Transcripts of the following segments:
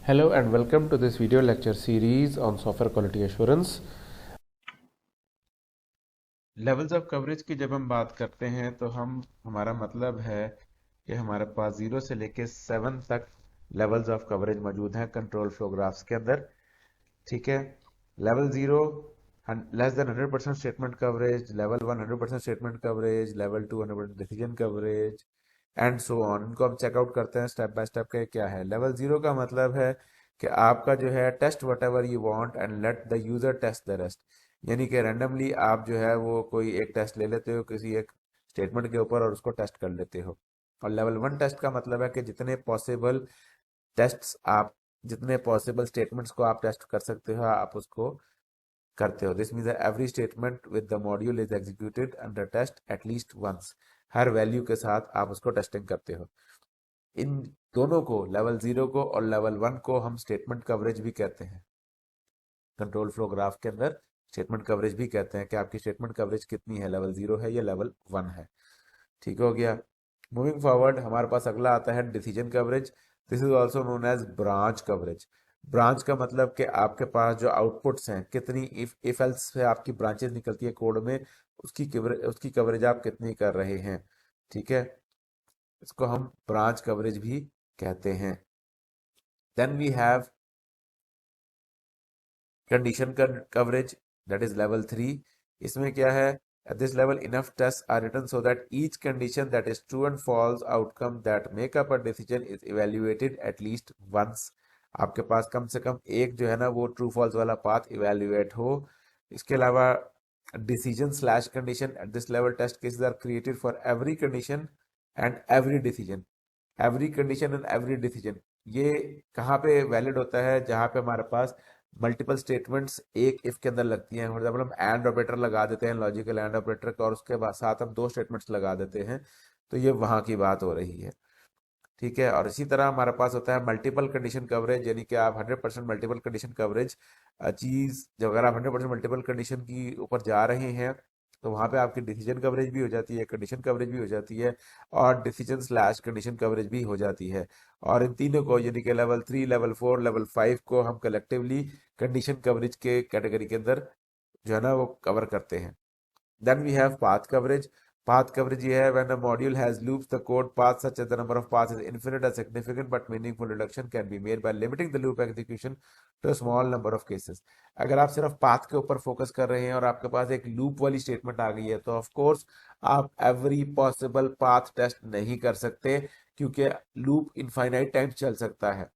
Hello and welcome to this video lecture series on software quality assurance. Levels of coverage की जब हम बात करते हैं तो हमारा मतलब है कि हमारे पास 0 से लेके 7 तक लेवल्स ऑफ कवरेज मौजूद हैं कंट्रोल फ्लो ग्राफ्स के अंदर। ठीक है, level 0 less than 100% statement coverage, level 1 100% statement coverage, level 2 100% decision coverage and so on. इनको हम चेकआउट करते हैं स्टेप बाय स्टेप के क्या है। लेवल 0 का मतलब है कि आपका जो है test whatever you want and let the user test the rest, यानी कि रैंडमली आप जो है वो कोई एक टेस्ट ले लेते हो किसी एक स्टेटमेंट के ऊपर और उसको टेस्ट कर लेते हो। और लेवल 1 टेस्ट का मतलब है कि टेस्ट्स आप जितने पॉसिबल स्टेटमेंट्स को आप टेस्ट कर सकते हो आप उसको करते हो। This means every statement with the module is executed under test at least once. हर वैल्यू के साथ आप उसको टेस्टिंग करते हो। इन दोनों को, लेवल 0 को और लेवल 1 को, हम स्टेटमेंट कवरेज भी कहते हैं। कंट्रोल फ्लो ग्राफ के अंदर स्टेटमेंट कवरेज भी कहते हैं कि आपकी स्टेटमेंट कवरेज कितनी है, लेवल 0 है या लेवल 1 है। ठीक हो गया। मूविंग फॉरवर्ड हमारे पास अगला आता है decision coverage. This is also known as branch coverage. Branch का मतलब कि आपके पास जो आउटपुट्स हैं, कितनी इफ एल्स से आपकी ब्रांचेस निकलती है कोड में, उसकी कवरेज आप कितनी कर रहे हैं। ठीक है, इसको हम ब्रांच कवरेज भी कहते हैं। Then we have condition coverage, that is level 3। इसमें क्या है, at this level enough tests are written so that each condition that is true and false outcome that make up a decision is evaluated at least once। आपके पास कम से कम एक जो है ना वो ट्रू फॉल्स वाला पाथ इवेल्युएट हो। इसके अलावा decision slash condition at this level test cases are created for every condition and every decision. Every condition and every decision ये कहाँ पे वैलिड होता है, जहाँ पे हमारे पास मल्टीपल स्टेटमेंट्स एक इफ के अंदर लगती हैं। फॉर एग्जाम्पल हम एंड ऑपरेटर लगा देते हैं, लॉजिकल एंड ऑपरेटर का, और उसके बाद साथ हम दो स्टेटमेंट्स लगा देते हैं, तो ये वहां की बात हो रही है। ठीक है, और इसी तरह हमारे पास होता है मल्टीपल कंडीशन कवरेज, यानी कि आप 100% मल्टीपल कंडीशन कवरेज चीज, जब अगर आप 100% मल्टीपल कंडीशन की ऊपर जा रहे हैं तो वहां पे आपकी डिसीजन कवरेज भी हो जाती है, कंडीशन कवरेज भी हो जाती है, और डिसीजन स्लैश कंडीशन कवरेज भी हो जाती है। और इन तीनों को, यानी कि लेवल 3, लेवल 4, लेवल 5 को हम कलेक्टिवली कंडीशन कवरेज के कैटेगरी के अंदर जो है ना वो कवर करते हैं। Then we have path coverage. Path coverage ये है when a module has loops the code path such as the number of paths is infinite, a significant but meaningful reduction can be made by limiting the loop execution to a small number of cases. अगर आप सिर्फ path के ऊपर focus कर रहे हैं और आपके पास एक लूप वाली स्टेटमेंट आ गई है तो ऑफ कोर्स आप एवरी पॉसिबल पाथ टेस्ट नहीं कर सकते, क्योंकि लूप इनफाइनाइट टाइम्स चल सकता है।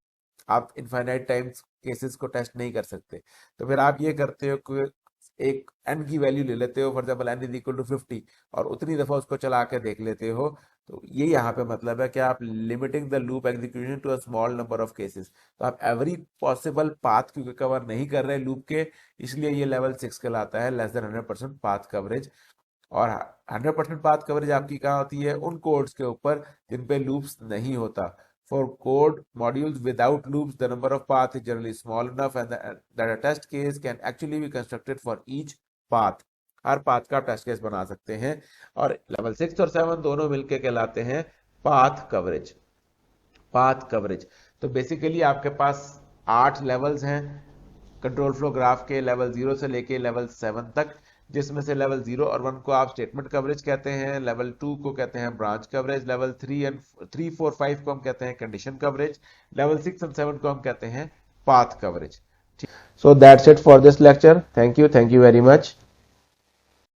आप इनफाइनाइट टाइम्स केसेस को टेस्ट नहीं कर सकते। तो फिर आप ये करते हो कि एक n की वैल्यू ले लेते हो, for example n is equal to 50, और उतनी दफा उसको चला के देख लेते हो। तो ये यहाँ पे मतलब है कि आप limiting the loop execution to a small number of cases. तो आप एवरी पॉसिबल पाथ क्योंकि कवर नहीं कर रहे लूप के, इसलिए ये लेवल 6 कहलाता है, लेस देन 100% पाथ कवरेज। और 100% पाथ कवरेज आपकी कहाँ होती है, उन कोड्स के ऊपर जिन पे लूप्स नहीं होता। For code modules without loops, the number of paths is generally small enough and that a test case can actually be constructed for each path। Her path का आप टेस्ट केस बना सकते हैं। और लेवल 6 और 7 दोनों मिलके कहलाते हैं पाथ कवरेज। पाथ कवरेज तो बेसिकली आपके पास 8 लेवल्स हैं कंट्रोल फ्लो ग्राफ के, लेवल 0 से लेके लेवल 7 तक, जिसमें से लेवल 0 और 1 को आप स्टेटमेंट कवरेज कहते हैं, लेवल 2 को कहते हैं ब्रांच कवरेज, लेवल 3, 4, 5 को हम कहते हैं कंडीशन कवरेज, लेवल 6 और 7 को हम कहते हैं path coverage. So that's it for this lecture. Thank you very much.